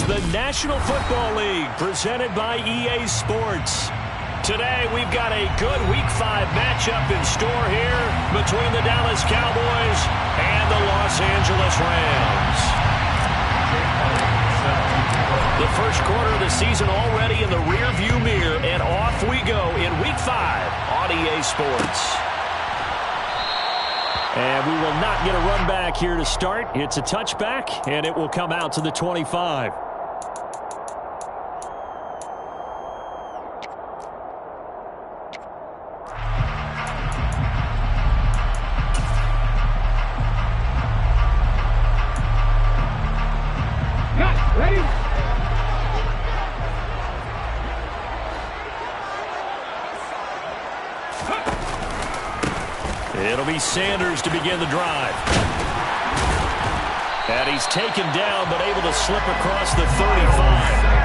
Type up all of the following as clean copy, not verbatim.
the National Football League, presented by EA Sports. Today, we've got a good Week 5 matchup in store here between the Dallas Cowboys and the Los Angeles Rams. The first quarter of the season already in the rearview mirror, and off we go in Week 5 on EA Sports. And we will not get a run back here to start. It's a touchback, and it will come out to the 25. It'll be Sanders to begin the drive. And he's taken down, but able to slip across the 35.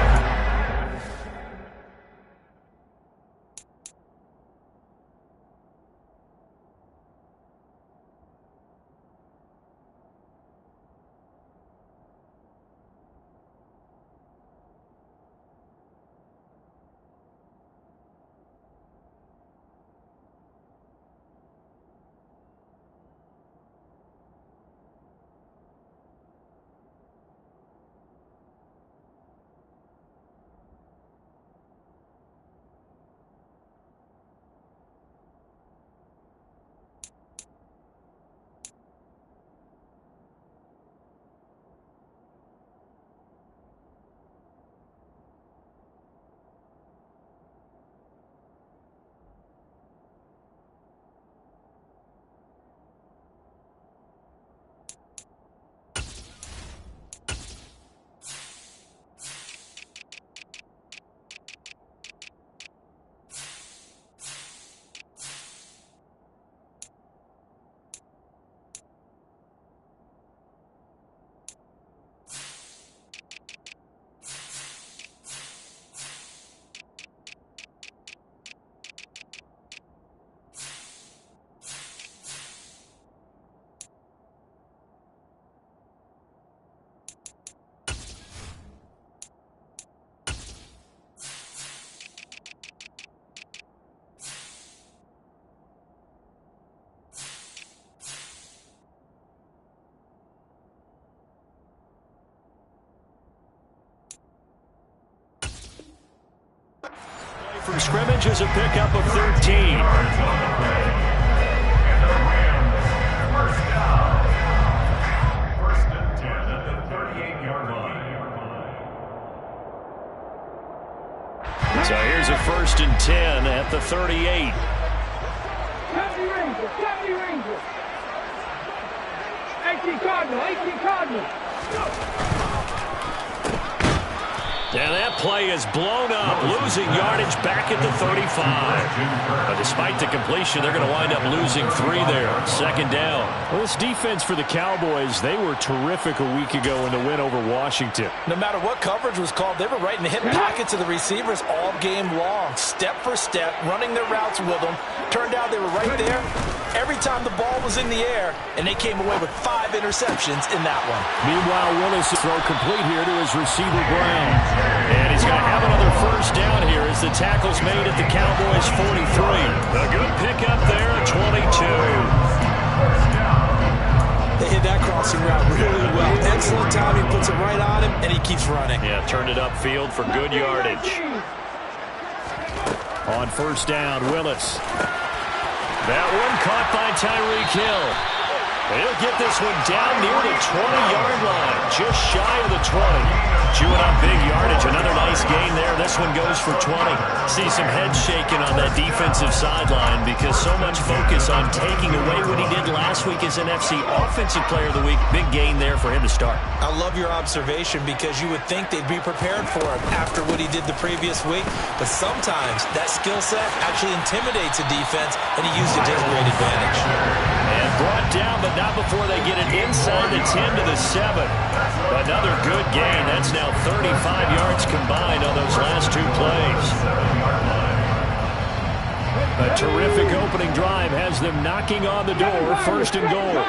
From scrimmage is a pickup of 13. First and 10 at the 38-yard line. So here's a 1st and 10 at the 38. Copy Ranger. 18 Cardinal. And that play is blown up, losing yardage back at the 35. But despite the completion, they're going to wind up losing 3 there. 2nd down. Well, this defense for the Cowboys, they were terrific a week ago in the win over Washington. No matter what coverage was called, they were right in the hip pockets of the receivers all game long. Step for step, running their routes with them. Turned out they were right there every time the ball was in the air, and they came away with 5 interceptions in that one. Meanwhile, Willis throw complete here to his receiver, Brown. And he's going to have another 1st down here as the tackle's made at the Cowboys' 43. A good pickup there at 22. They hit that crossing route really well. Excellent timing, puts it right on him, and he keeps running. Yeah, turned it upfield for good yardage. On 1st down, Willis. That one caught by Tyreek Hill. He'll get this one down near the 20-yard line, just shy of the 20. Chewing up big yardage. Another nice gain there. This one goes for 20. See some heads shaking on that defensive sideline because so much focus on taking away what he did last week as NFC Offensive Player of the Week. Big gain there for him to start. I love your observation because you would think they'd be prepared for him after what he did the previous week. But sometimes that skill set actually intimidates a defense, and he used it to his great advantage. And brought down, but not before they get it inside the 10 to the 7. Another good gain. That's now 35 yards combined on those last 2 plays. A terrific opening drive has them knocking on the door. 1st and goal.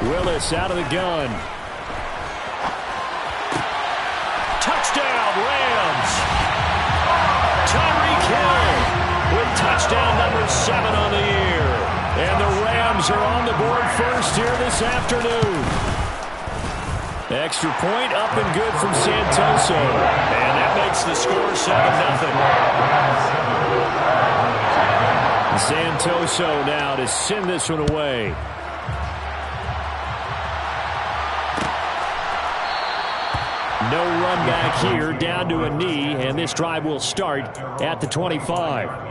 Willis out of the gun. Touchdown, Rams. Tyreek Hill with touchdown number 7 on the year. And the Rams are on the board first here this afternoon. Extra point up and good from Santoso. And that makes the score 7-0. Santoso now to send this one away. No run back here, down to a knee, and this drive will start at the 25.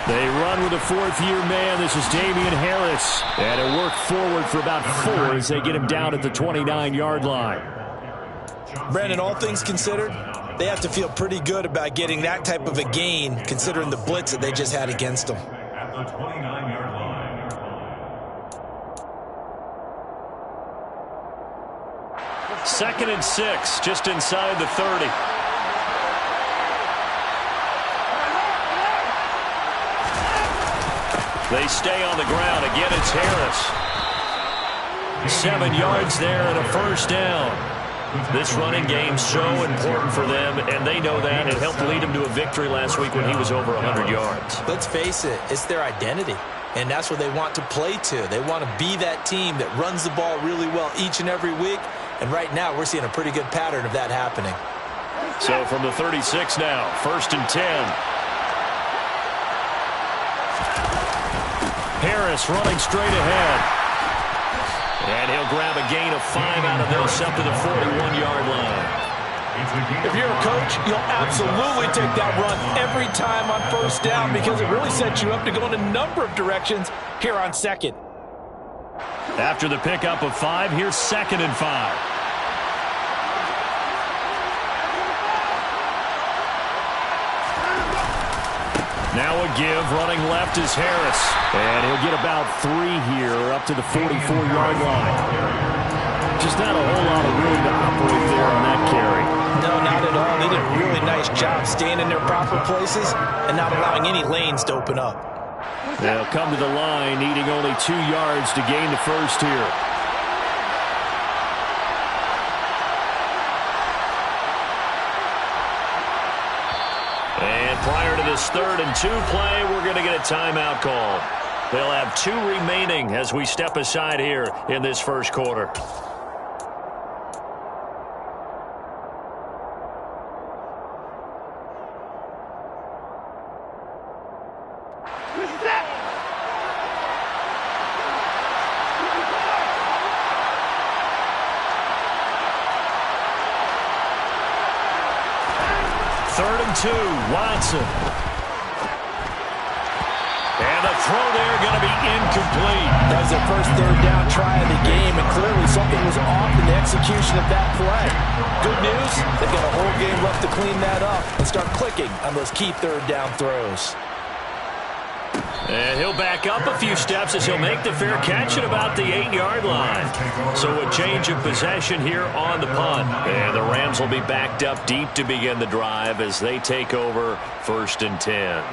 They run with a fourth-year man. This is Damian Harris. And it worked forward for about 4 as they get him down at the 29-yard line. Brandon, all things considered, they have to feel pretty good about getting that type of a gain, considering the blitz that they just had against them. At the 29-yard line. 2nd and 6, just inside the 30. They stay on the ground. Again, it's Harris. 7 yards there and a first down. This running game so important for them, and they know that. It helped lead them to a victory last week when he was over 100 yards. Let's face it, it's their identity, and that's what they want to play to. They want to be that team that runs the ball really well each and every week, and right now we're seeing a pretty good pattern of that happening. So from the 36 now, 1st and 10. Harris running straight ahead. And he'll grab a gain of 5 out of this up to the 41-yard line. If you're a coach, you'll absolutely take that run every time on first down because it really sets you up to go in a number of directions here on 2nd. After the pickup of 5, here's 2nd and 5. Now a give, running left is Harris. And he'll get about 3 here up to the 44-yard line. Just not a whole lot of room to operate there on that carry. No, not at all. They did a really nice job staying in their proper places and not allowing any lanes to open up. They'll come to the line, needing only 2 yards to gain the first here. And prior to this 3rd and 2 play, we're going to get a timeout call. They'll have 2 remaining as we step aside here in this first quarter. Third and 2, Watson. And the throw there going to be incomplete. That was their first 3rd down try of the game, and clearly something was off in the execution of that play. Good news, they've got a whole game left to clean that up and start clicking on those key 3rd down throws. And he'll back up a few steps as he'll make the fair catch at about the 8-yard line. So a change of possession here on the punt. And the Rams will be backed up deep to begin the drive as they take over 1st and 10.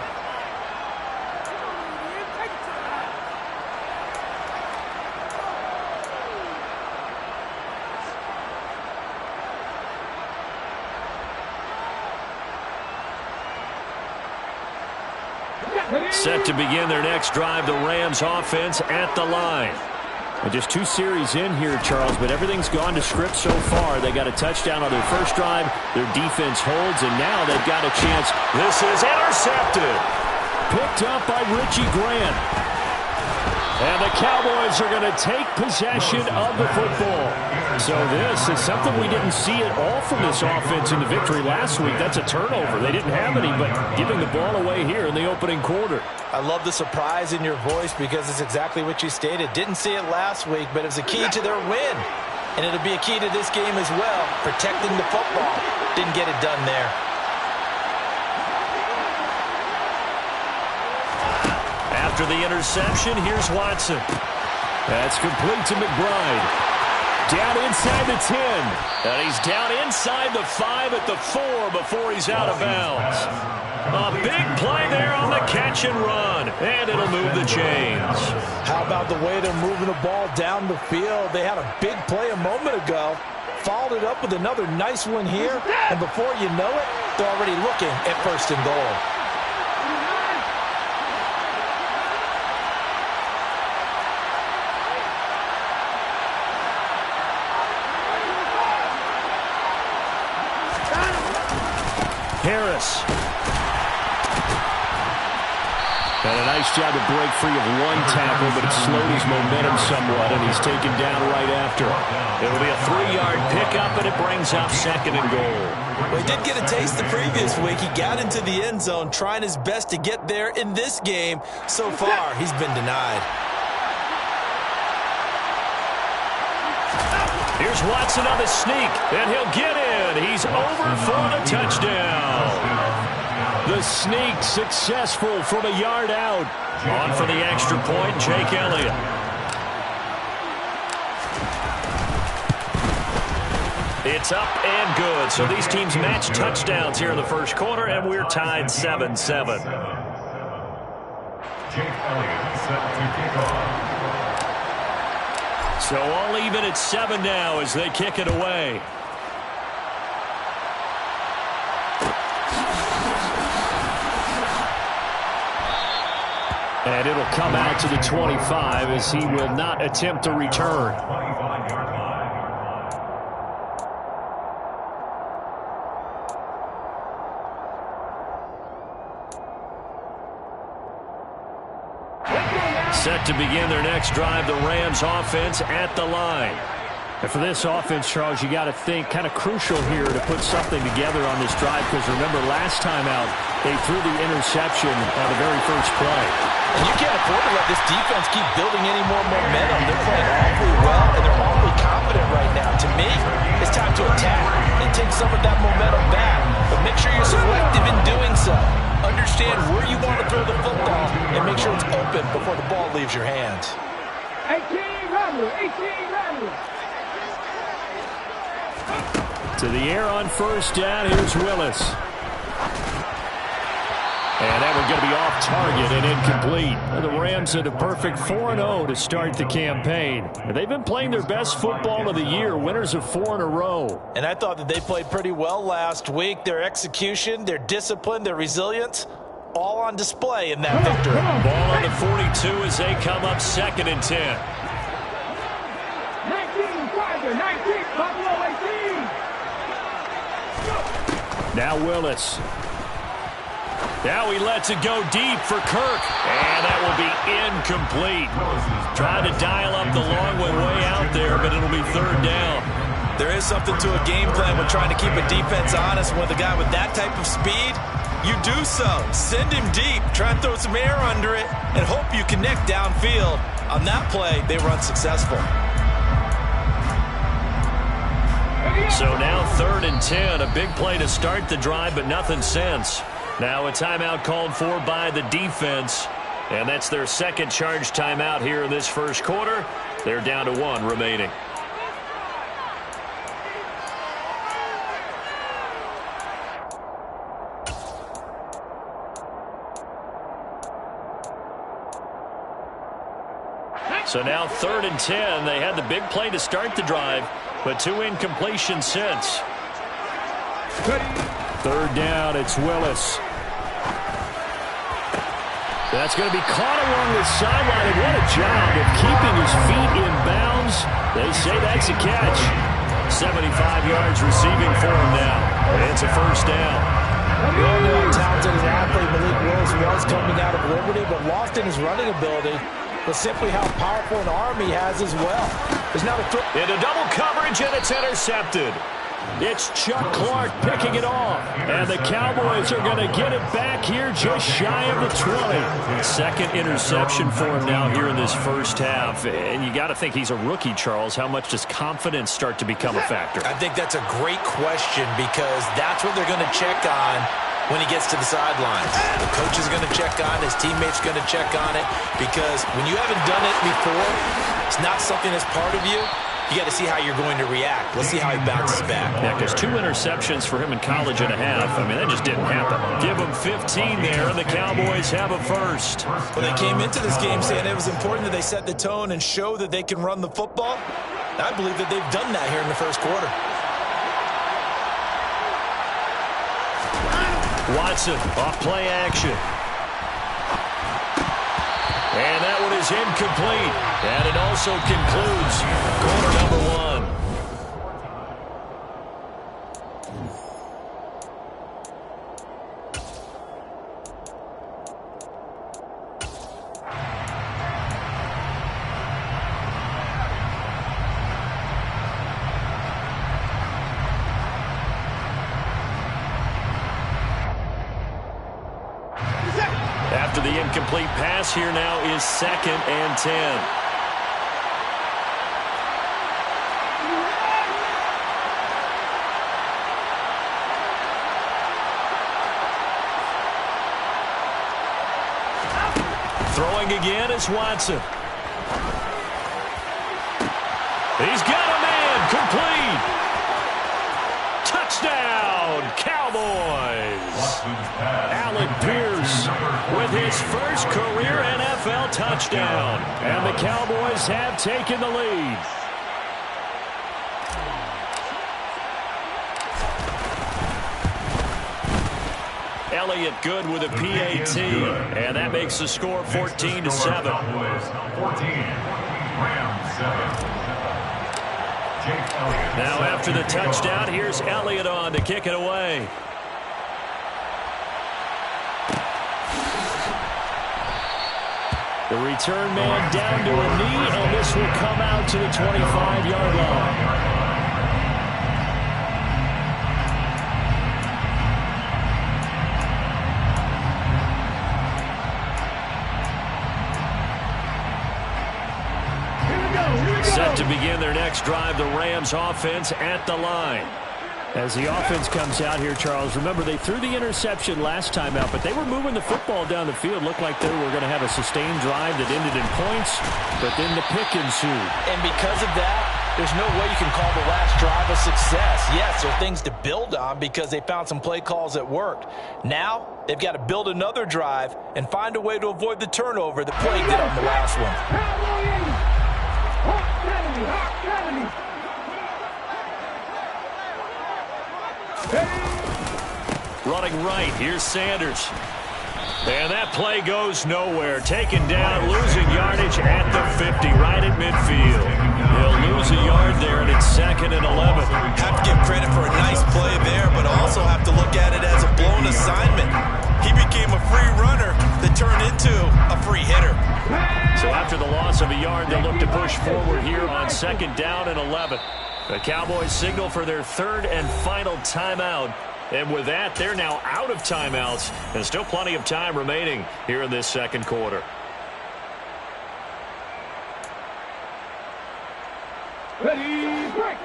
Set to begin their next drive, the Rams offense at the line. And just 2 series in here, Charles, but everything's gone to script so far. They got a touchdown on their first drive. Their defense holds, and now they've got a chance. This is intercepted. Picked up by Richie Grant. And the Cowboys are going to take possession of the football. So this is something we didn't see at all from this offense in the victory last week. That's a turnover. They didn't have any, but giving the ball away here in the opening quarter. I love the surprise in your voice because it's exactly what you stated. Didn't see it last week, but it was a key to their win. And it'll be a key to this game as well, protecting the football. Didn't get it done there. After the interception, here's Watson. That's complete to McBride. Down inside the 10. And he's down inside the 5 at the 4 before he's out of bounds. A big play there on the catch and run. And it'll move the chains. How about the way they're moving the ball down the field? They had a big play a moment ago. Followed it up with another nice one here. And before you know it, they're already looking at 1st and goal. Harris. And a nice job to break free of one tackle, but it slowed his momentum somewhat, and he's taken down right after. It'll be a 3-yard pickup, and it brings up 2nd and goal. Well, he did get a taste the previous week. He got into the end zone, trying his best to get there in this game. So far, he's been denied. Here's Watson on the sneak, and he'll get in. He's over for the touchdown. The sneak successful from a yard out. On for the extra point, Jake Elliott. It's up and good. So these teams match touchdowns here in the first quarter, and we're tied 7-7. Jake Elliott set to kick off. So all even at 7 now as they kick it away. And it'll come out to the 25 as he will not attempt to return. 25-yard line. Set to begin their next drive, the Rams offense at the line. And for this offense, Charles, you got to think kind of crucial here to put something together on this drive, because remember last time out they threw the interception on the very first play. And you can't afford to let this defense keep building any more momentum. They're playing awfully well, and they're awfully confident right now. To me, it's time to attack and take some of that momentum back. But make sure you're selective in doing so. Understand where you want to throw the football and make sure it's open before the ball leaves your hands. 18 Rattler, 18 Rattler. To the air on first down, here's Willis. And that one's going to be off target and incomplete. And the Rams had a perfect 4-0 to start the campaign. They've been playing their best football of the year, winners of 4 in a row. And I thought that they played pretty well last week. Their execution, their discipline, their resilience, all on display in that victory. Ball on the 42 as they come up 2nd and 10. 19 Tiger, 19 Buffalo 18. Now Willis. Now he lets it go deep for Kirk. And that will be incomplete. Trying to dial up the long one way out there, but it'll be 3rd down. There is something to a game plan when trying to keep a defense honest. With a guy with that type of speed, you do so. Send him deep. Try and throw some air under it and hope you connect downfield. On that play, they were unsuccessful. So now 3rd and 10. A big play to start the drive, but nothing since. Now a timeout called for by the defense. And that's their 2nd charge timeout here in this first quarter. They're down to 1 remaining. So now 3rd and 10. They had the big play to start the drive, but 2 incompletions since. 3rd down, it's Willis. That's going to be caught along the sideline. And what a job of keeping his feet in bounds. They say that's a catch. 75 yards receiving for him now. And it's a 1st down. We all know how talented an athlete Malik Willis was coming out of Liberty, but lost in his running ability. But simply how powerful an arm he has as well. There's not a into double coverage, and it's intercepted. It's Chuck Clark picking it off. And the Cowboys are going to get it back here just shy of the 20. 2nd interception for him now here in this first half. And you got to think he's a rookie, Charles. How much does confidence start to become a factor? I think that's a great question, because that's what they're going to check on when he gets to the sidelines. The coach is going to check on it. His teammates are going to check on it, because when you haven't done it before, it's not something that's part of you. You got to see how you're going to react. Let's see how he bounces back. Yeah, because 2 interceptions for him in college and a half. I mean, that just didn't happen. Give him 15 there, and the Cowboys have a first. Well, they came into this game saying it was important that they set the tone and show that they can run the football. I believe that they've done that here in the first quarter. Watson off play action. And that one is incomplete. And it also concludes quarter number 1. After the incomplete pass, here now is 2nd and 10. Throwing again is Watson. He's got a man, complete. Touchdown, Cowboys. Alec Pierce with his first career NFL touchdown. And the Cowboys have taken the lead. Elliott good with a PAT. And that makes the score 14-7. 14, Rams 7. Now after the touchdown, here's Elliott on to kick it away. The return man down to a knee, and this will come out to the 25-yard line. Set to begin their next drive, the Rams offense at the line. As the offense comes out here, Charles, remember they threw the interception last time out, but they were moving the football down the field. Looked like they were going to have a sustained drive that ended in points, but then the pick ensued. And because of that, there's no way you can call the last drive a success. Yes, there are things to build on because they found some play calls that worked. Now, they've got to build another drive and find a way to avoid the turnover that plagued it on the last one. Running right, here's Sanders. And that play goes nowhere. Taken down, losing yardage at the 50, right at midfield. He'll lose a yard there, and it's 2nd and 11. Have to give credit for a nice play there, but also have to look at it as a blown assignment. He became a free runner that turned into a free hitter. So after the loss of a yard, they'll look to push forward here on 2nd down and 11. The Cowboys signal for their 3rd and final timeout. And with that, they're now out of timeouts. And still plenty of time remaining here in this 2nd quarter. Ready, break.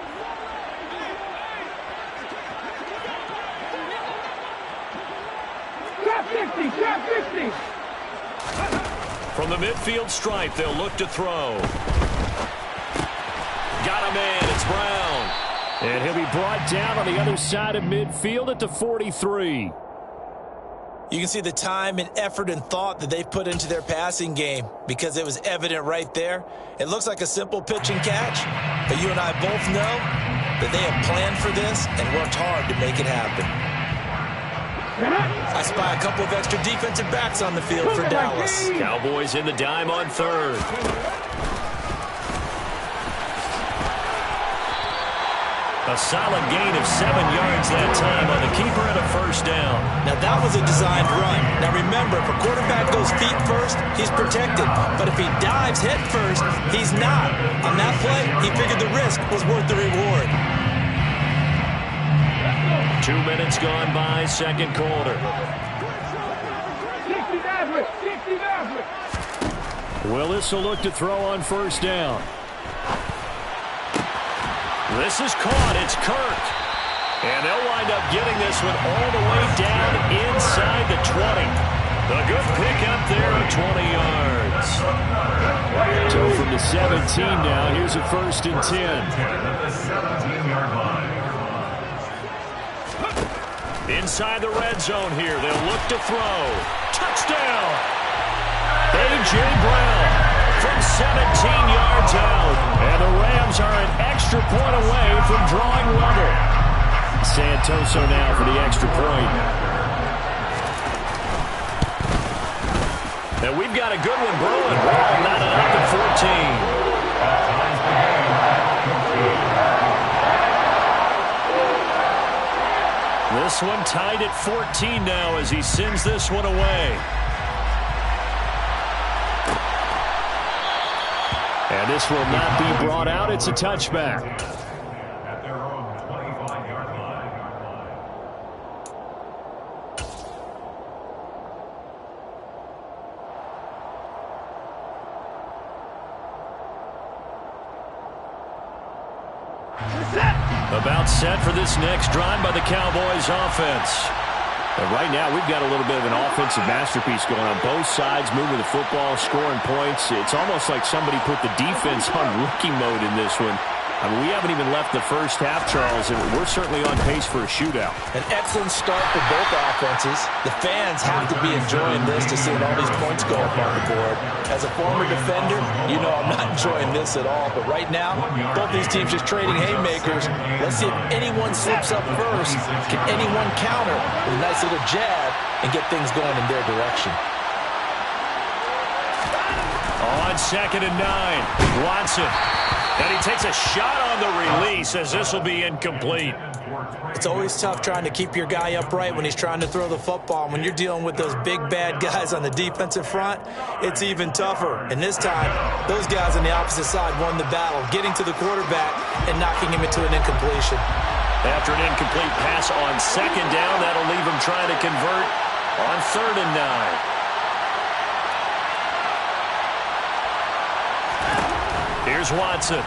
Shot 50, shot 50. From the midfield stripe, they'll look to throw. Got a man, it's Brown. And he'll be brought down on the other side of midfield at the 43. You can see the time and effort and thought that they've put into their passing game because it was evident right there. It looks like a simple pitch and catch, but you and I both know that they have planned for this and worked hard to make it happen. I spy a couple of extra defensive backs on the field for Dallas. Cowboys in the dime on 3rd. A solid gain of 7 yards that time on the keeper and a 1st down. Now that was a designed run. Now remember, if a quarterback goes feet first, he's protected. But if he dives head first, he's not. On that play, he figured the risk was worth the reward. 2 minutes gone by, 2nd quarter. 60 Willis will look to throw on 1st down. This is caught. It's Kirk. And they'll wind up getting this one all the way down inside the 20. A good pick up there of 20 yards. So from the 17 now, here's a 1st and 10. At the 17-yard line. Inside the red zone here, they'll look to throw. Touchdown! A.J. Brown from 17 yards out. And the Rams are an extra point away from drawing level. Santoso now for the extra point. And we've got a good one brewing. Ball not up at 14. This one tied at 14 now as he sends this one away. And this will not be brought out. It's a touchback. At their own 25-yard line. About set for this next drive by the Cowboys offense. And right now, we've got a little bit of an offensive masterpiece going on both sides, moving the football, scoring points. It's almost like somebody put the defense on rookie mode in this one. I mean, we haven't even left the first half, Charles, and we're certainly on pace for a shootout. An excellent start for both offenses. The fans have to be enjoying this to see all these points go up on the board. As a former defender, you know I'm not enjoying this at all. But right now, both these teams just trading haymakers. Let's see if anyone slips up first. Can anyone counter with a nice little jab and get things going in their direction? On 2nd and 9, Watson. And he takes a shot on the release as this will be incomplete. It's always tough trying to keep your guy upright when he's trying to throw the football. When you're dealing with those big, bad guys on the defensive front, it's even tougher. And this time, those guys on the opposite side won the battle, getting to the quarterback and knocking him into an incompletion. After an incomplete pass on 2nd down, that'll leave him trying to convert on 3rd and 9. Here's Watson.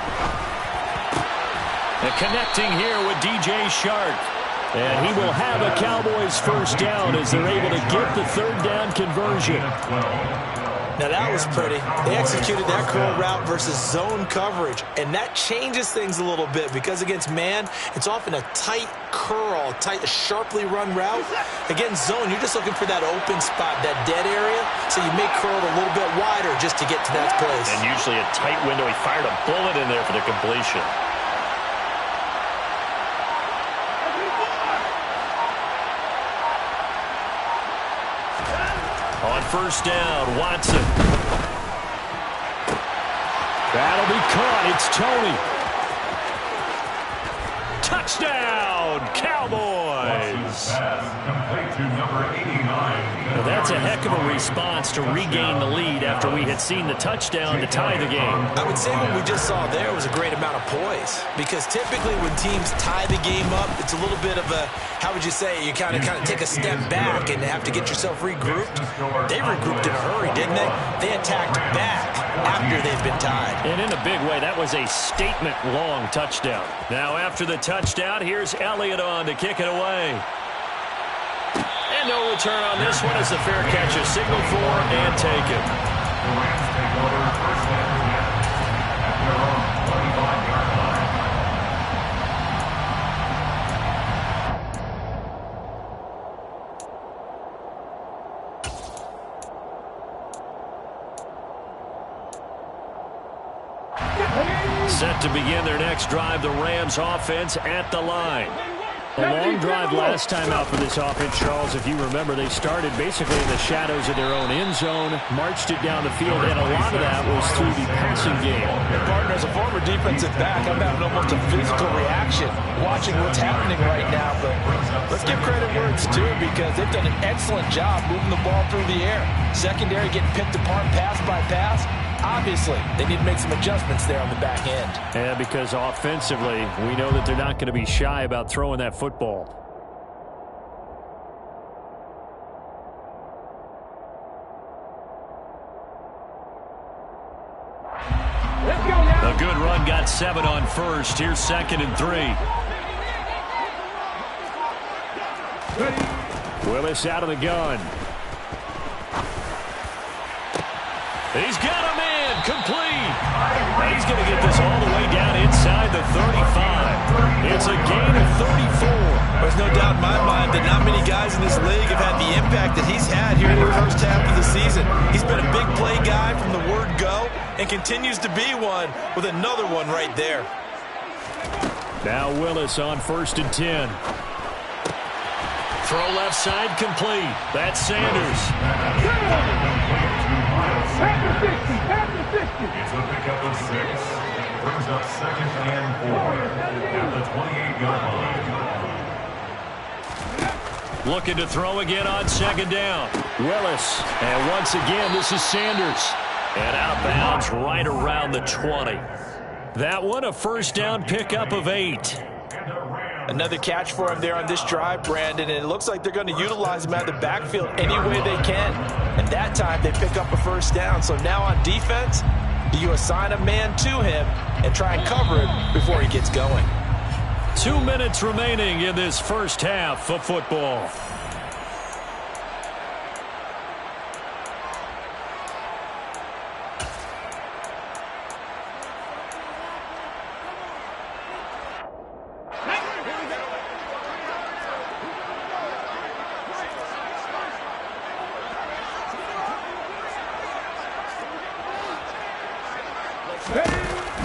And connecting here with DJ Shark. And he will have a Cowboys 1st down as they're able to get the 3rd down conversion. Now that was pretty. They executed that curl route versus zone coverage, and that changes things a little bit because against man, it's often a tight curl, tight, sharply run route. Against zone, you're just looking for that open spot, that dead area, so you may curl it a little bit wider just to get to that place. And usually a tight window. He fired a bullet in there for the completion. On 1st down, Watson. That'll be caught. It's Tony. Touchdown, Cowboys. Complete to number 89. Well, that's a heck of a response to regain the lead after we had seen the touchdown to tie the game. I would say what we just saw there was a great amount of poise, because typically when teams tie the game up, it's a little bit of a, how would you say, you kind of take a step back and have to get yourself regrouped. They regrouped in a hurry, didn't they? They attacked back after they've been tied. And in a big way, that was a statement-long touchdown. Now after the touchdown, here's Elliott on to kick it away. And no return on this one as the fair catch is signaled for and taken. The Rams take over 1st and 10 at their own 25-yard line. Set to begin their next drive, the Rams offense at the line. A long drive last time out for this offense, Charles. If you remember, they started basically in the shadows of their own end zone, marched it down the field, and a lot of that was through the passing game. Partner, as a former defensive back, I'm having almost a physical reaction watching what's happening right now. But let's give credit where it's due, because they've done an excellent job moving the ball through the air. Secondary getting picked apart pass by pass. Obviously, they need to make some adjustments there on the back end. Yeah, because offensively, we know that they're not going to be shy about throwing that football. Let's go now. A good run got 7 on 1st. Here's 2nd and 3. Willis out of the gun. He's got him in. Complete. He's going to get this all the way down inside the 35. It's a gain of 34. There's no doubt in my mind that not many guys in this league have had the impact that he's had here in the first half of the season. He's been a big play guy from the word go and continues to be one with another one right there. Now Willis on 1st and 10. Throw left side complete. That's Sanders. It's a pickup of 6. Brings up 2nd and 4 at the 28-yard line. Looking to throw again on 2nd down. Willis. And once again, this is Sanders. And out of bounds right around the 20. That one a 1st down pickup of 8. Another catch for him there on this drive, Brandon, and it looks like they're going to utilize him out of the backfield any way they can. And that time they pick up a 1st down. So now on defense, do you assign a man to him and try and cover it before he gets going? 2 minutes remaining in this first half of football.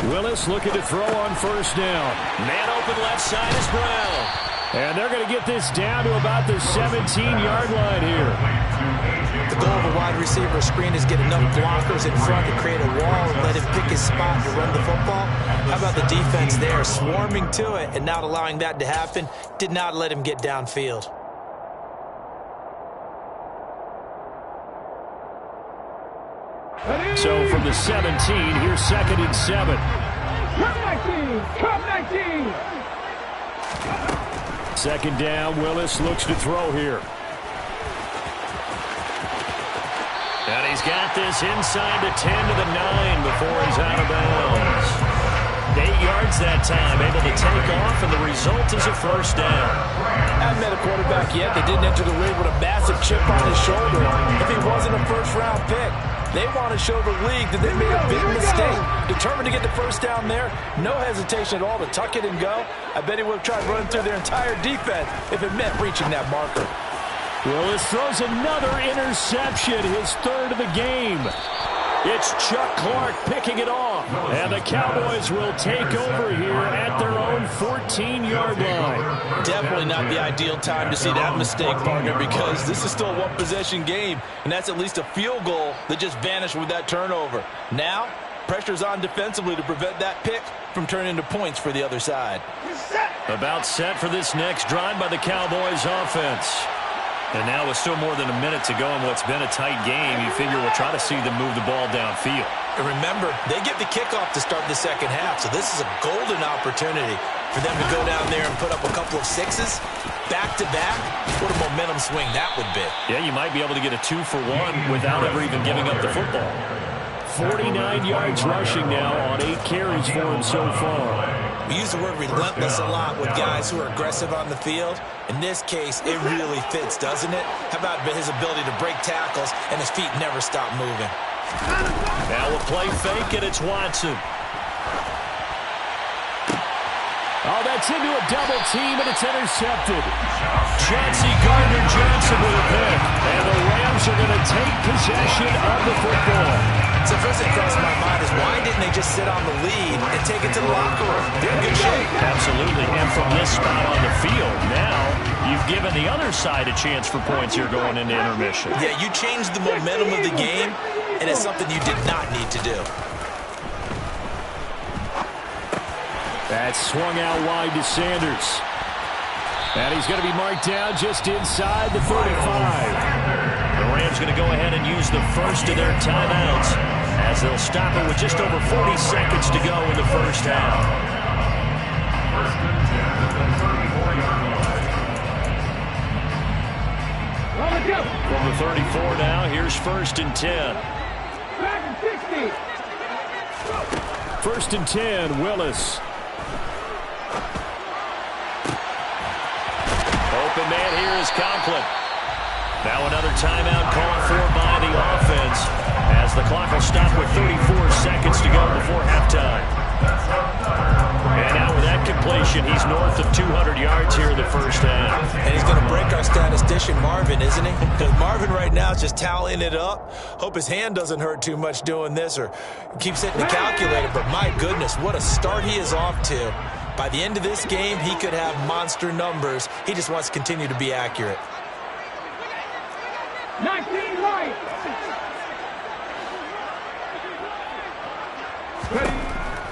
Willis looking to throw on 1st down. Man open left side is Brown. And they're going to get this down to about the 17-yard line here. The goal of a wide receiver screen is get enough blockers in front to create a wall and let him pick his spot to run the football. How about the defense there, swarming to it and not allowing that to happen? Did not let him get downfield. So from the 17, here's 2nd and 7. Come 19! 2nd down, Willis looks to throw here. And he's got this inside the 10 to the 9 before he's out of bounds. 8 yards that time, able to take off, and the result is a 1st down. Haven't met a quarterback yet that didn't enter the league with a massive chip on his shoulder. If he wasn't a 1st-round pick, they want to show the league that they made a big mistake. Determined to get the 1st down there. No hesitation at all to tuck it and go. I bet he would have tried running through their entire defense if it meant reaching that marker. Willis throws another interception, his 3rd of the game. It's Chuck Clark picking it off. And the Cowboys will take over here at their own 14-yard line. Definitely not the ideal time to see that mistake, partner, because this is still a one-possession game, and that's at least a field goal that just vanished with that turnover. Now, pressure's on defensively to prevent that pick from turning into points for the other side. About set for this next drive by the Cowboys offense. And now with still more than a minute to go in what's been a tight game, you figure we'll try to see them move the ball downfield. And remember, they get the kickoff to start the 2nd half, so this is a golden opportunity for them to go down there and put up a couple of 6s back-to-back. What a momentum swing that would be. Yeah, you might be able to get a 2-for-1 without ever even giving up the football. 49 yards rushing now on 8 carries for him so far. We use the word relentless a lot with guys who are aggressive on the field. In this case, it really fits, doesn't it? How about his ability to break tackles and his feet never stop moving? Now we'll play fake, and it's Watson. Oh, that's into a double team, and it's intercepted. Chauncey Gardner-Johnson with a pick. And the Rams are going to take possession of the football. So first thing crossed my mind is why didn't they just sit on the lead and take it to the locker room? They're in good shape. Absolutely. And from this spot on the field, now you've given the other side a chance for points here going into intermission. Yeah, you changed the momentum of the game, and it's something you did not need to do. That's swung out wide to Sanders. And he's going to be marked down just inside the 35. The Rams going to go ahead and use the first of their timeouts as they'll stop it with just over 40 seconds to go in the first half. From the 34 now, here's 1st and 10. Back and 60. 1st and 10, Willis. Open man here is is Conklin. Now another timeout called for by the offense as the clock will stop with 34 seconds to go before halftime. And now with that completion, he's north of 200 yards here in the first half. And he's going to break our statistician Marvin, isn't he? Because Marvin right now is just tallying it up. Hope his hand doesn't hurt too much doing this or keeps hitting the calculator. But my goodness, what a start he is off to. By the end of this game, he could have monster numbers. He just wants to continue to be accurate. 19 right.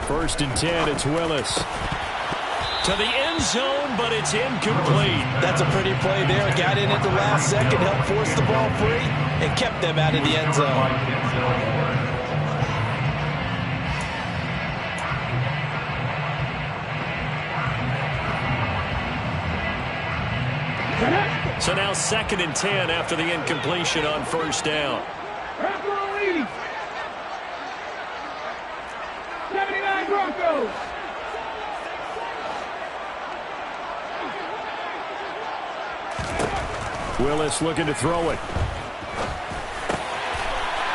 First and 10, it's Willis. To the end zone, but it's incomplete. That's a pretty play there. Got in at the last second, helped force the ball free, and kept them out of the end zone. So now 2nd and 10 after the incompletion on first down. 79 Broncos. Willis looking to throw it.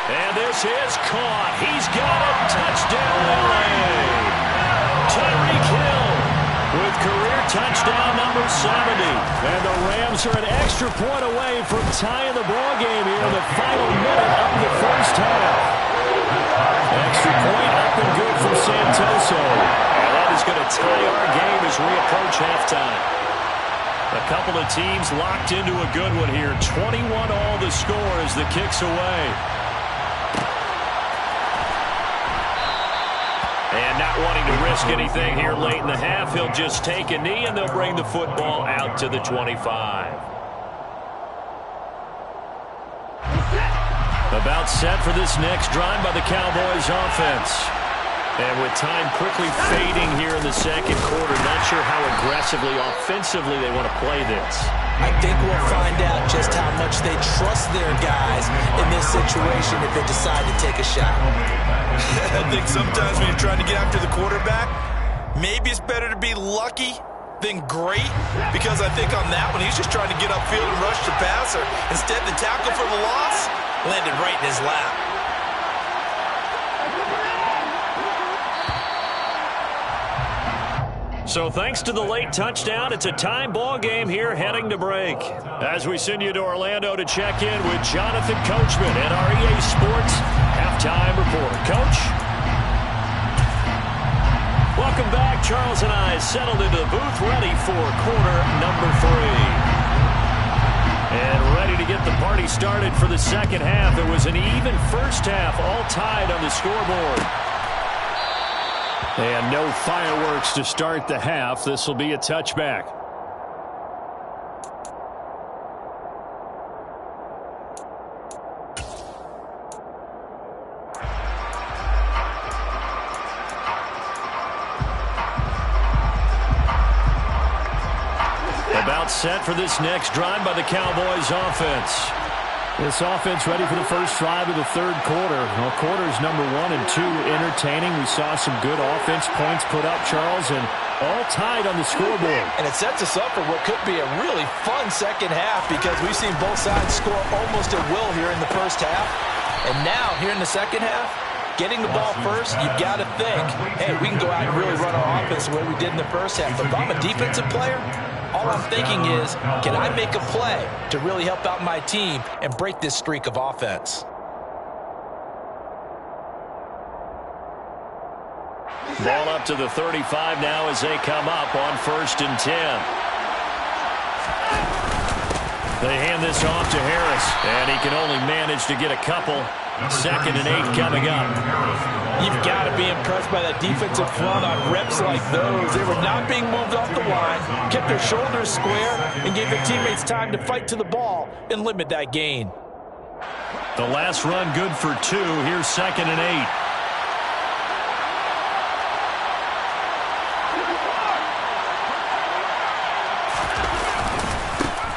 And this is caught. He's got it. Touchdown, LA. Tyreek Hill with career touchdown number 70. And the Rams are an extra point away from tying the ball game here in the final minute of the first half. Extra point up and good for Santoso. And that is going to tie our game as we approach halftime. A couple of teams locked into a good one here. 21 all the score as the kick's away. And not wanting to risk anything here late in the half, he'll just take a knee and they'll bring the football out to the 25. About set for this next drive by the Cowboys offense. And with time quickly fading here in the second quarter, not sure how aggressively, offensively they want to play this. I think we'll find out just how much they trust their guys in this situation if they decide to take a shot. I think sometimes when you're trying to get after the quarterback, maybe it's better to be lucky than great, because I think on that one, he's just trying to get upfield and rush the passer. Instead, the tackle for the loss landed right in his lap. So thanks to the late touchdown, it's a time ball game here heading to break. As we send you to Orlando to check in with Jonathan Coachman at our EA Sports Halftime Report. Coach? Welcome back. Charles and I settled into the booth ready for quarter number 3. And ready to get the party started for the second half. It was an even first half, all tied on the scoreboard. And no fireworks to start the half. This will be a touchback. About set for this next drive by the Cowboys offense. This offense ready for the first drive of the third quarter. Well, quarters number 1 and 2 entertaining. We saw some good offense points put up, Charles, and all tied on the scoreboard. And it sets us up for what could be a really fun second half, because we've seen both sides score almost at will here in the first half. And now, here in the second half, getting the ball first, you've got to think, hey, we can go out and really run our offense the way we did in the first half. But if I'm a defensive player, all I'm thinking is, can I make a play to really help out my team and break this streak of offense? Ball up to the 35 now as they come up on 1st and 10. They hand this off to Harris, and he can only manage to get a couple. 2nd and 8 coming up. You've got to be impressed by that defensive front on reps like those. They were not being moved off the line, kept their shoulders square, and gave their teammates time to fight to the ball and limit that gain. The last run good for 2. Here's 2nd and 8.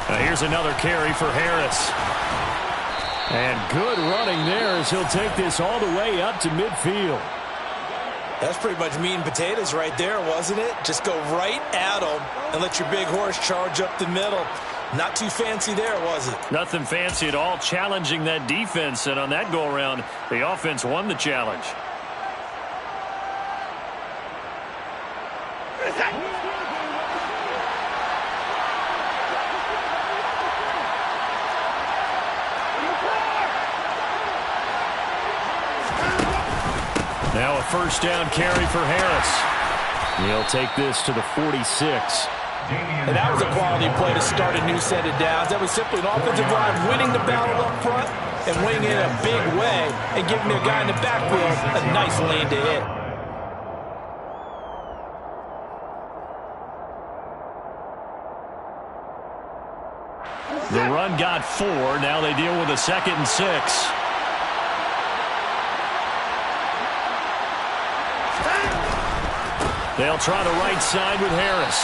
Now here's another carry for Harris. And good running there as he'll take this all the way up to midfield. That's pretty much meat and potatoes right there, wasn't it? Just go right at him and let your big horse charge up the middle. Not too fancy there, was it? Nothing fancy at all, challenging that defense, and on that go-around, the offense won the challenge. Now a first down carry for Harris. He'll take this to the 46. And that was a quality play to start a new set of downs. That was simply an offensive line winning the battle up front and winning it in a big way and giving their guy in the backfield a nice lane to hit. The run got 4. Now they deal with a 2nd and 6. They'll try the right side with Harris.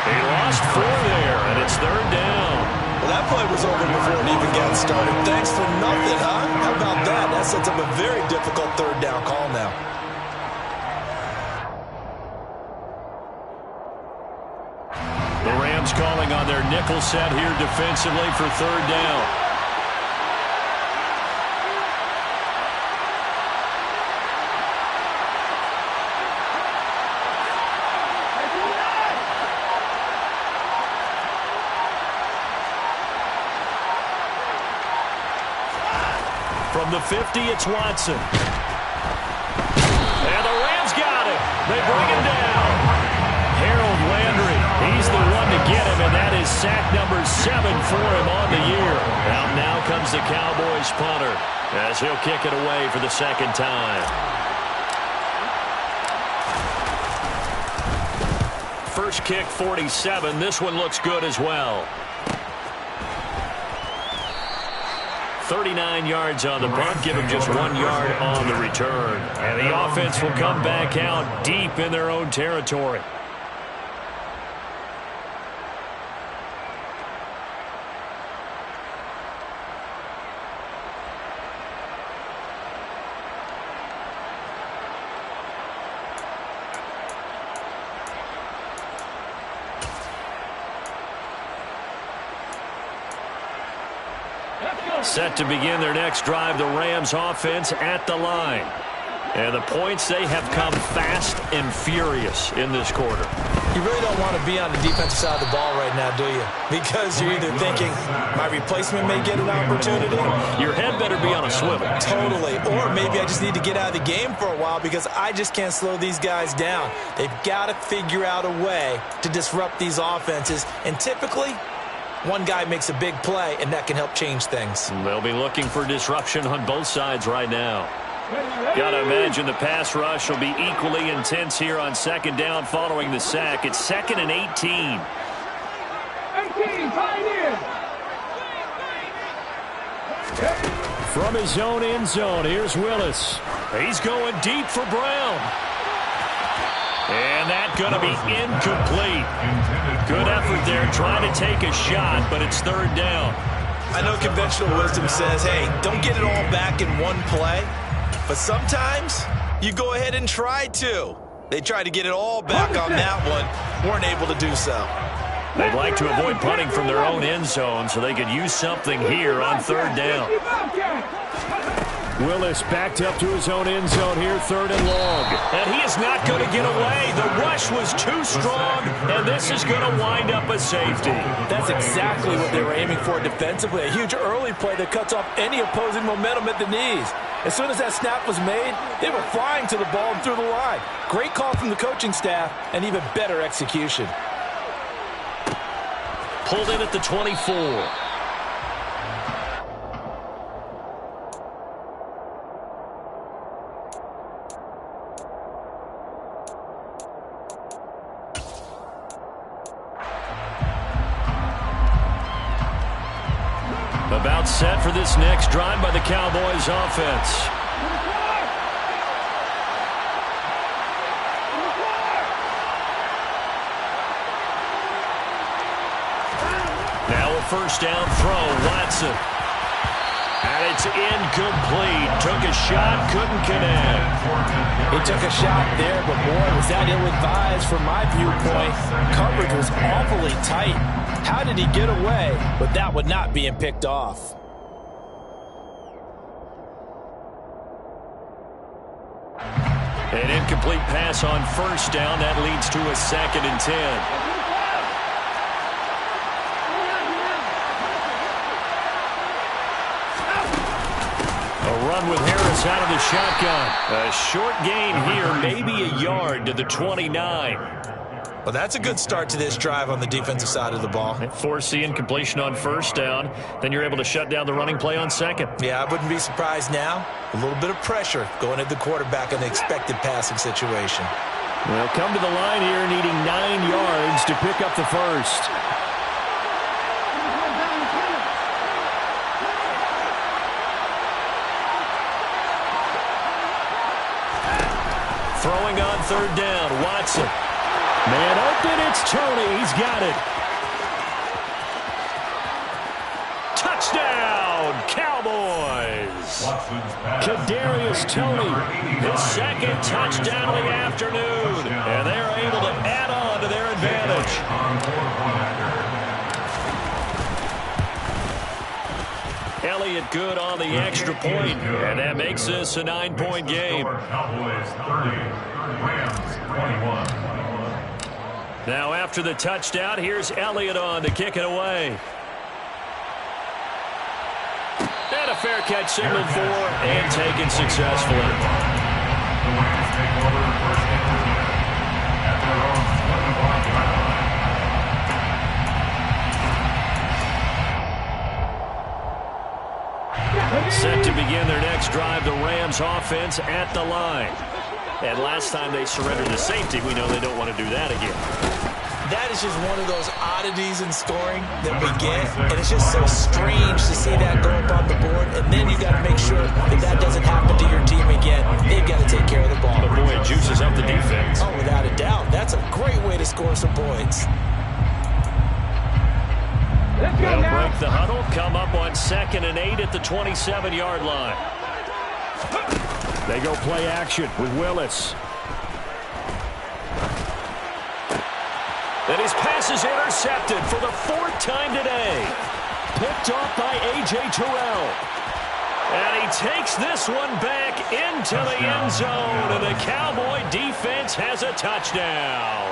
He lost 4 there, and it's 3rd down. Well, that play was over before it even got started. Thanks for nothing, huh? How about that? That sets up a very difficult 3rd down call now. The Rams calling on their nickel set here defensively for 3rd down. From the 50, it's Watson. And the Rams got him. They bring him down. Harold Landry, he's the one to get him, and that is sack number 7 for him on the year. Now comes the Cowboys punter as he'll kick it away for the 2nd time. First kick, 47. This one looks good as well. 39 yards on the punt, give him just 1 yard on the return. And the offense will come back out deep in their own territory. Set to begin their next drive, the Rams offense at the line. And the points, they have come fast and furious in this quarter. You really don't want to be on the defensive side of the ball right now, do you? Because you're either thinking, my replacement may get an opportunity. Your head better be on a swivel. Totally. Or maybe I just need to get out of the game for a while because I just can't slow these guys down. They've got to figure out a way to disrupt these offenses. And typically, one guy makes a big play, and that can help change things. They'll be looking for disruption on both sides right now. Got to imagine the pass rush will be equally intense here on 2nd down following the sack. It's 2nd and 18. 18, tight end. From his own end zone, here's Willis. He's going deep for Brown. And that's going to be incomplete. Good effort there trying to take a shot, but it's 3rd down. I know conventional wisdom says, hey, don't get it all back in one play. But sometimes you go ahead and try to. They tried to get it all back on that one. Weren't able to do so. They'd like to avoid punting from their own end zone so they could use something here on 3rd down. Willis backed up to his own end zone here, 3rd and long. And he is not going to get away. The rush was too strong, and this is going to wind up a safety. That's exactly what they were aiming for defensively. A huge early play that cuts off any opposing momentum at the knees. As soon as that snap was made, they were flying to the ball and through the line. Great call from the coaching staff, and even better execution. Pulled in at the 24. About set for this next drive by the Cowboys offense. Now a first down throw, Watson. And it's incomplete. Took a shot, couldn't connect. He took a shot there, but boy, was that ill-advised from my viewpoint. Coverage was awfully tight. How did he get away with that one not being picked off? An incomplete pass on first down. That leads to a 2nd and 10. A run with Harris out of the shotgun. A short gain here, maybe a yard to the 29. Well, that's a good start to this drive on the defensive side of the ball. Force the incompletion on first down. Then you're able to shut down the running play on second. Yeah, I wouldn't be surprised now. A little bit of pressure going at the quarterback in the expected passing situation. They'll come to the line here needing 9 yards to pick up the first. Throwing on 3rd down, Watson. Man open, it's Tony. He's got it. Touchdown, Cowboys. Kadarius Toney, his 2nd touchdown of the afternoon. And they're able to add on to their advantage. Elliott good on the extra point, and that makes this a 9-point game. Cowboys 30, Rams 21. Now after the touchdown, here's Elliott on to kick it away. And a fair catch signaled for and taken successfully. The Rams take over first and 10 at their own 25-yard line. Set to begin their next drive, the Rams offense at the line. And last time they surrendered the safety, we know they don't want to do that again. That is just one of those oddities in scoring that we get, and it's just so strange to see that go up on the board, and then you got to make sure that that doesn't happen to your team again. They've got to take care of the ball. But boy, it juices up the defense. Oh, without a doubt. That's a great way to score some points. Let's go They'll now. break the huddle, come up on 2nd and 8 at the 27-yard line. They go play action with Willis. And his pass is intercepted for the 4th time today. Picked off by A.J. Terrell. And he takes this one back into the end zone. And the Cowboy defense has a touchdown.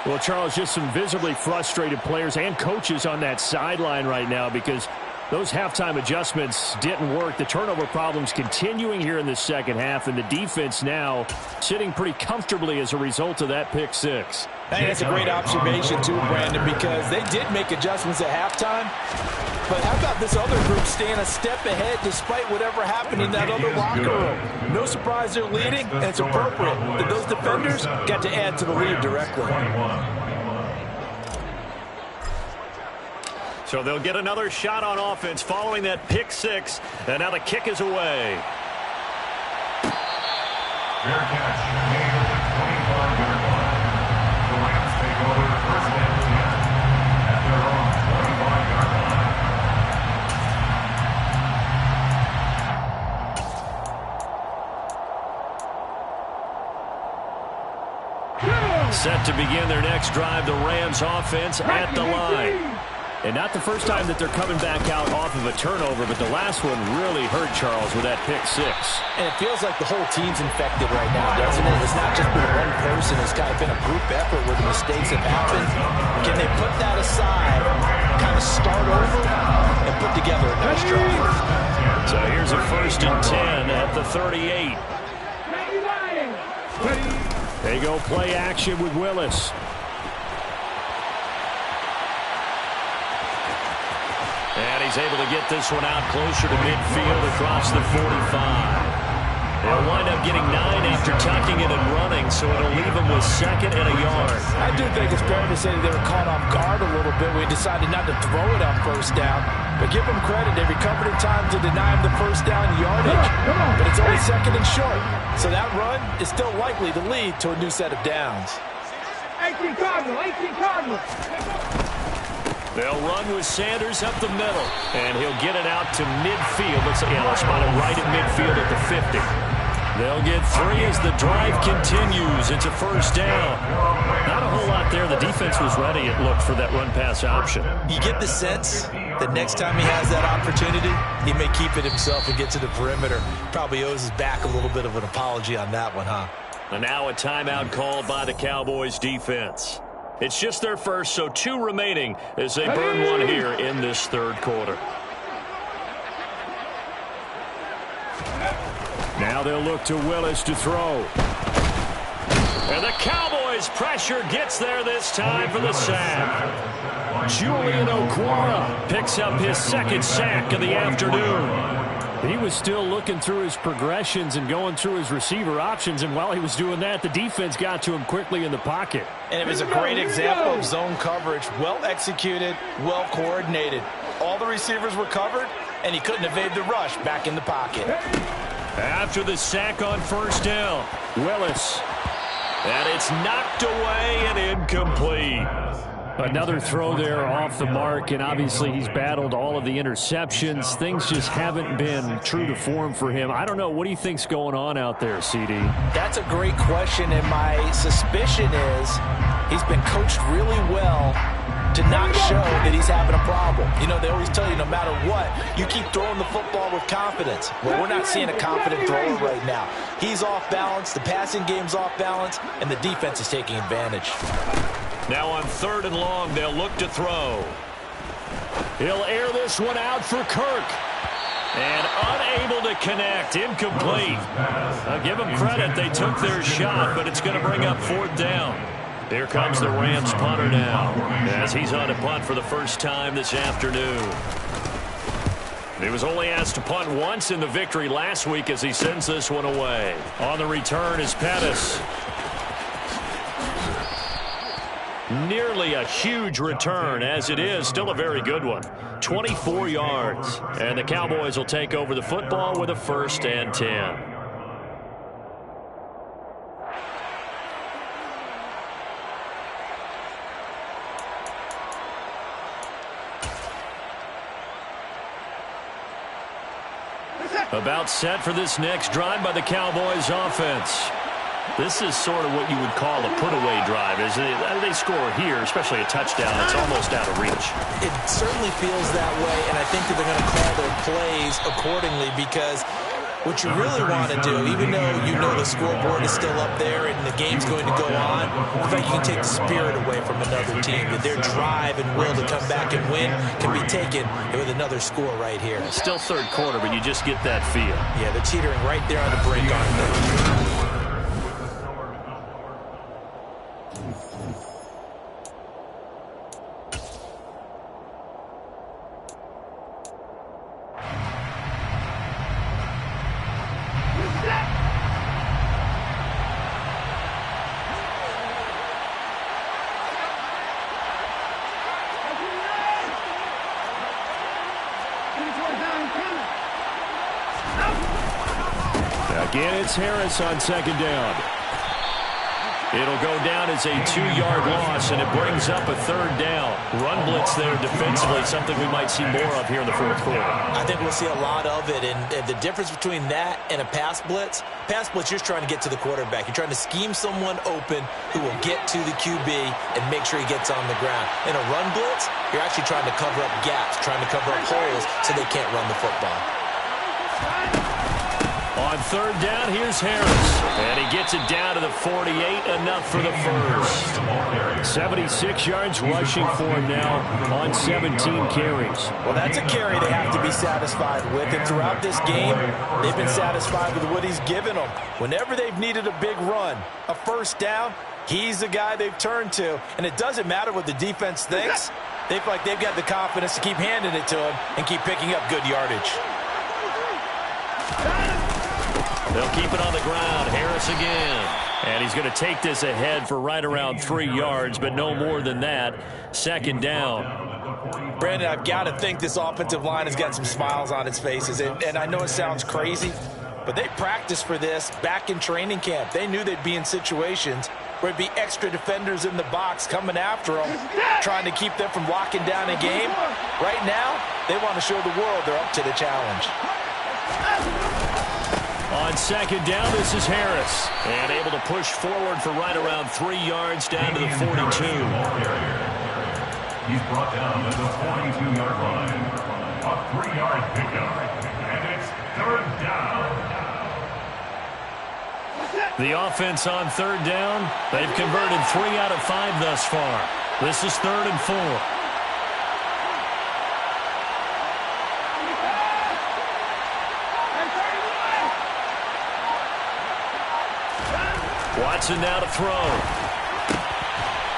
Well, Charles, just some visibly frustrated players and coaches on that sideline right now because those halftime adjustments didn't work. The turnover problems continuing here in the second half, and the defense now sitting pretty comfortably as a result of that pick 6. Hey, that's a great observation too, Brandon, because they did make adjustments at halftime. But how about this other group staying a step ahead despite whatever happened in that other locker room? No surprise they're leading, and it's appropriate that those defenders got to add to the lead directly. So they'll get another shot on offense following that pick 6, and now the kick is away. Fair catch made at the 25-yard line. The Rams take over first and 10 at their own 25-yard line. Set to begin their next drive, the Rams offense at the line. And not the first time that they're coming back out off of a turnover, but the last one really hurt Charles with that pick 6. And it feels like the whole team's infected right now, doesn't it? It's not just been one person. It's kind of been a group effort where the mistakes have happened. Can they put that aside, kind of start over, and put together a nice drive? So here's a 1st and 10 at the 38. They go play action with Willis. And he's able to get this one out closer to midfield across the 45. They'll wind up getting 9 after tucking it and running, so it'll leave them with 2nd and a yard. I do think it's fair to say they were caught off guard a little bit. We decided not to throw it on first down. But give them credit. They recovered in time to deny him the first down yardage. But it's only 2nd and short. So that run is still likely to lead to a new set of downs. 18 Cardinal, 18 Cardinal. They'll run with Sanders up the middle, and he'll get it out to midfield. Let's spot it right at midfield at the 50. They'll get 3 as the drive continues. It's a first down. Not a whole lot there. The defense was ready, it looked, for that run-pass option. You get the sense that next time he has that opportunity, he may keep it himself and get to the perimeter. Probably owes his back a little bit of an apology on that one, huh? And now a timeout called by the Cowboys defense. It's just their first, so 2 remaining as they burn one here in this third quarter. Now they'll look to Willis to throw. And the Cowboys' pressure gets there this time for the sack. Julian Okwara picks up his second sack of the afternoon. He was still looking through his progressions and going through his receiver options, and while he was doing that, the defense got to him quickly in the pocket. And it was a great example of zone coverage. Well executed, well coordinated. All the receivers were covered, and he couldn't evade the rush back in the pocket. After the sack on first down, Willis. And it's knocked away and incomplete. Another throw there off the mark, and obviously he's battled all of the interceptions. Things just haven't been true to form for him. I don't know. What do you think's going on out there, CD? That's a great question, and my suspicion is he's been coached really well to not show that he's having a problem. You know, they always tell you no matter what, you keep throwing the football with confidence. Well, we're not seeing a confident thrower right now. He's off balance, the passing game's off balance, and the defense is taking advantage. Now on 3rd and long, they'll look to throw. He'll air this one out for Kirk. And unable to connect. Incomplete. I'll give them credit. They took their shot, but it's going to bring up 4th down. Here comes the Rams punter now, as he's on a punt for the first time this afternoon. He was only asked to punt once in the victory last week as he sends this one away. On the return is Pettis. Nearly a huge return, as it is still a very good one. 24 yards. And the Cowboys will take over the football with a 1st and 10. About set for this next drive by the Cowboys offense. This is sort of what you would call a put-away drive. As they score here, especially a touchdown, it's almost out of reach. It certainly feels that way, and I think that they're going to call their plays accordingly, because what you really want to do, even though you know the scoreboard is still up there and the game's going to go on, in fact, you can take the spirit away from another team. That their drive and will to come back and win can be taken with another score right here. Still third quarter, but you just get that feel. Yeah, they're teetering right there on the brink, aren't they? Again, it's Harris on 2nd down. It'll go down as a 2-yard loss, and it brings up a 3rd down. Run blitz there defensively, something we might see more of here in the 4th quarter. I think we'll see a lot of it, and the difference between that and a pass blitz, you're just trying to get to the quarterback. You're trying to scheme someone open who will get to the QB and make sure he gets on the ground. In a run blitz, you're actually trying to cover up gaps, trying to cover up holes so they can't run the football. On 3rd down, here's Harris. And he gets it down to the 48, enough for the first. 76 yards rushing for him now on 17 carries. Well, that's a carry they have to be satisfied with. And throughout this game, they've been satisfied with what he's given them. Whenever they've needed a big run, a 1st down, he's the guy they've turned to. And it doesn't matter what the defense thinks. They feel like they've got the confidence to keep handing it to him and keep picking up good yardage. They'll keep it on the ground. Harris again. And he's going to take this ahead for right around 3 yards, but no more than that. 2nd down. Brandon, I've got to think this offensive line has got some smiles on its faces. And I know it sounds crazy, but they practiced for this back in training camp. They knew they'd be in situations where there'd be extra defenders in the box coming after them, trying to keep them from locking down a game. Right now, they want to show the world they're up to the challenge. On second down, this is Harris. And able to push forward for right around 3 yards down to the 42. He's brought down at the 42-yard line. A 3-yard pickup. And it's third down. The offense on third down, they've converted 3 out of 5 thus far. This is 3rd and 4. Watson now to throw.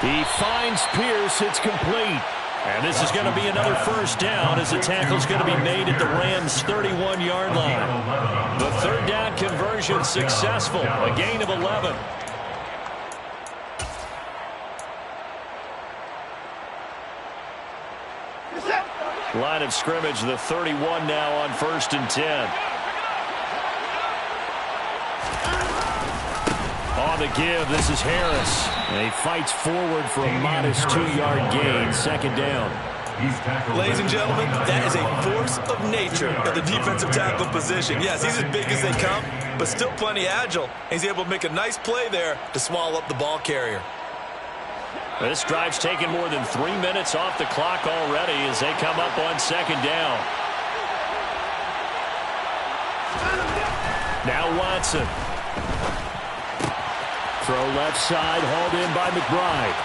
He finds Pierce. It's complete. And this is going to be another first down as the tackle's going to be made at the Rams' 31-yard line. The third down conversion successful. A gain of 11. Line of scrimmage, the 31 now on 1st and 10. On the give, this is Harris. And he fights forward for a modest 2-yard gain. Second down. Ladies and gentlemen, that is a force of nature at the defensive tackle position. Yes, he's as big as they come, but still plenty agile. He's able to make a nice play there to swallow up the ball carrier. This drive's taken more than 3 minutes off the clock already as they come up on second down. Now Watson. Throw left side, hauled in by McBride.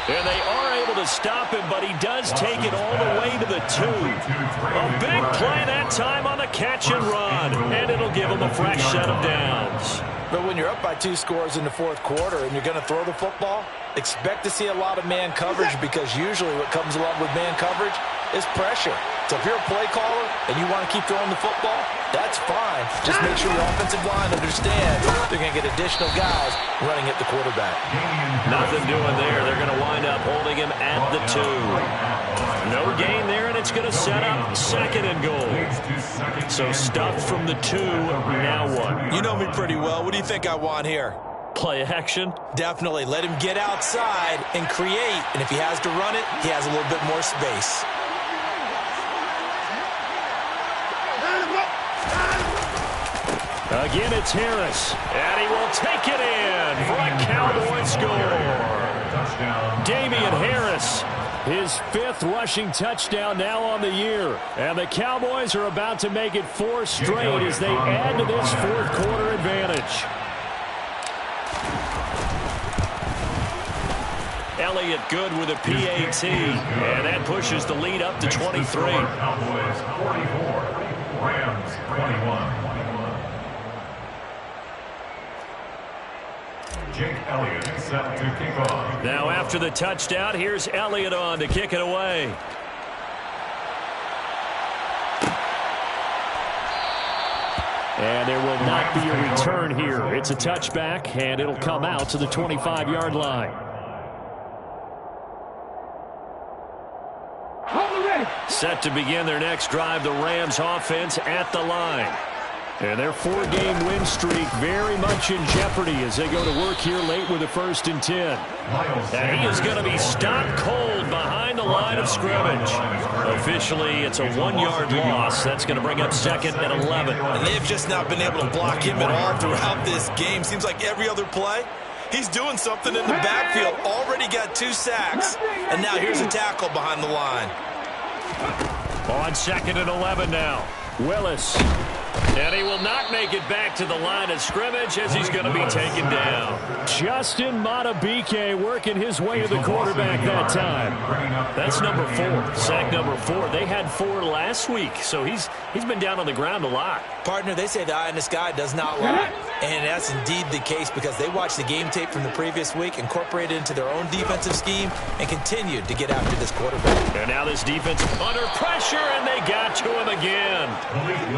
And they are able to stop him, but he does take it all the way to the 2. A big play that time on the catch and run. And it'll give him a fresh set of downs. But when you're up by 2 scores in the 4th quarter and you're going to throw the football, expect to see a lot of man coverage because usually what comes along with man coverage is pressure. So if you're a play caller and you want to keep throwing the football, that's fine. Just make sure your offensive line understands they're going to get additional guys running at the quarterback. Nothing doing there. They're going to wind up holding him at the 2. No gain there, and it's going to set up 2nd and goal. So stuffed from the 2, now what? You know me pretty well. What do you think I want here? Play action? Definitely. Let him get outside and create. And if he has to run it, he has a little bit more space. Again, it's Harris, and he will take it in for a Cowboys score. Damian Harris, his 5th rushing touchdown now on the year. And the Cowboys are about to make it 4 straight as they add to this 4th quarter advantage. Elliott good with a PAT, and that pushes the lead up to 23. Cowboys 44, Rams 21. Jake Elliott set to kick off. Now after the touchdown, here's Elliott on to kick it away. And there will not be a return here. It's a touchback, and it'll come out to the 25-yard line. Set to begin their next drive, the Rams offense at the line. And their 4-game win streak very much in jeopardy as they go to work here late with a 1st and 10. And he is going to be stopped cold behind the line of scrimmage. Officially, it's a 1-yard loss. That's going to bring up 2nd and 11. And they've just not been able to block him at all throughout this game. Seems like every other play, he's doing something in the backfield. Already got 2 sacks. And now here's a tackle behind the line. On 2nd and 11 now. Willis. And he will not make it back to the line of scrimmage as he's going to be taken down. Justin Matabike working his way to the quarterback that time. That's number 4. Sack number 4. They had 4 last week, so he's been down on the ground a lot. Partner, they say the eye in the sky does not lie. And that's indeed the case because they watched the game tape from the previous week, incorporated it into their own defensive scheme, and continued to get after this quarterback. And now this defense under pressure, and they got to him again.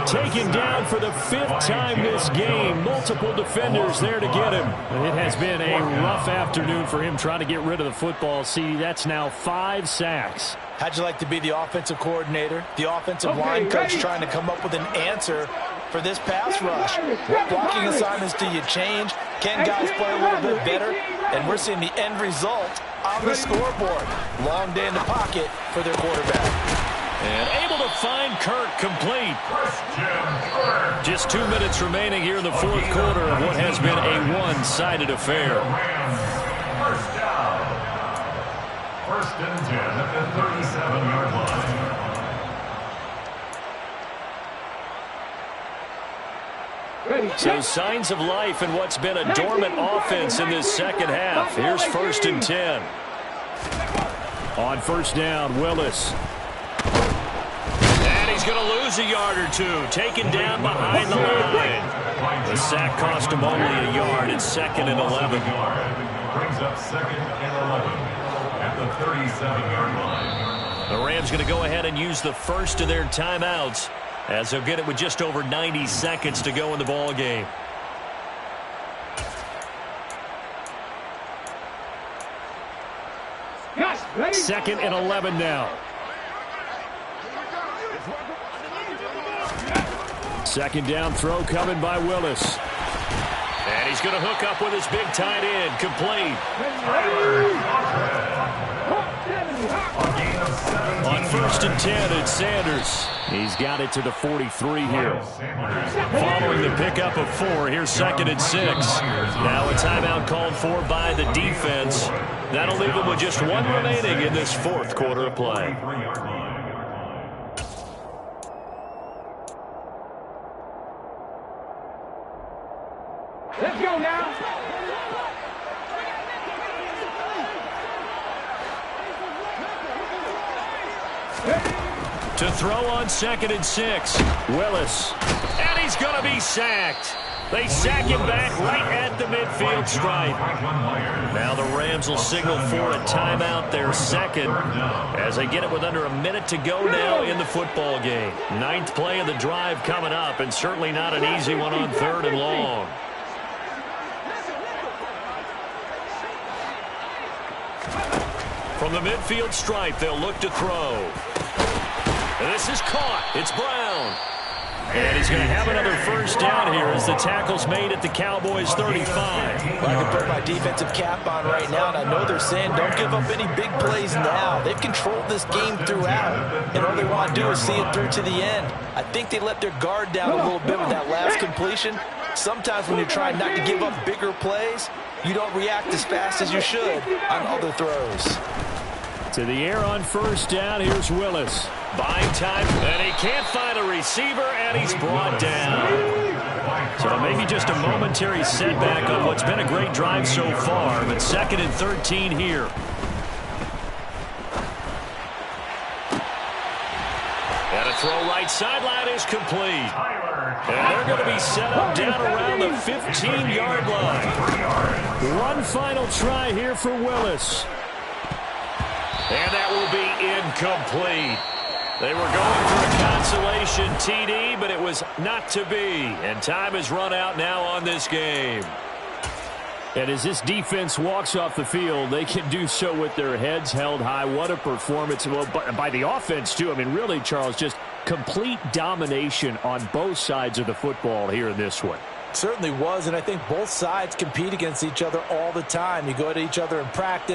Taken down for the 5th time this game. Multiple defenders there to get him. It has been a rough afternoon for him trying to get rid of the football. See, that's now 5 sacks. How'd you like to be the offensive coordinator, the offensive line coach trying to come up with an answer for this pass rush? What blocking assignments do you change? Can guys play a little bit better? And we're seeing the end result on the scoreboard. Long day in the pocket for their quarterback. And able to to find Kirk, complete. Just 2 minutes remaining here in the fourth quarter of what has been a one-sided affair. First down. First and 10 at the 37-yard line. So signs of life in what's been a dormant offense in this second half. Here's first and 10. On first down, Willis. And he's going to lose a yard or two. Taken down behind the line. The sack cost him only a yard. It's second and 11. Brings up second and 11 at the 37-yard line. The Rams going to go ahead and use the first of their timeouts, as they'll get it with just over 90 seconds to go in the ball game. Second and 11 now. Second down throw coming by Willis. And he's going to hook up with his big tight end. Complete. On first and 10, it's Sanders. He's got it to the 43 here. Following the pickup of 4, here's second and 6. Now a timeout called for by the defense. That'll leave him with just one remaining in this fourth quarter of play. Let's go now. To throw on second and 6, Willis. And he's going to be sacked. They sack him back right at the midfield stripe. Now the Rams will signal for a timeout, their second, as they get it with under a minute to go now in the football game. 9th play of the drive coming up, and certainly not an easy one on third and long. From the midfield stripe, they'll look to throw. And this is caught. It's Brown. And he's going to have another first down here as the tackle's made at the Cowboys 35. Well, I can put my defensive cap on right now, and I know they're saying don't give up any big plays now. They've controlled this game throughout, and all they want to do is see it through to the end. I think they let their guard down a little bit with that last completion. Sometimes when you're trying not to give up bigger plays, you don't react as fast as you should on other throws. To the air on first down, here's Willis. Buying time, and he can't find a receiver, and he's brought down. So maybe just a momentary setback on what's been a great drive so far, but second and 13 here. And a throw right sideline is complete. And they're going to be set up down around the 15-yard line. One final try here for Willis. And that will be incomplete. They were going for a consolation TD, but it was not to be. And time has run out now on this game. And as this defense walks off the field, they can do so with their heads held high. What a performance by the offense, too. I mean, really, Charles, just complete domination on both sides of the football here in this one. Certainly was, and I think both sides compete against each other all the time. You go to each other in practice.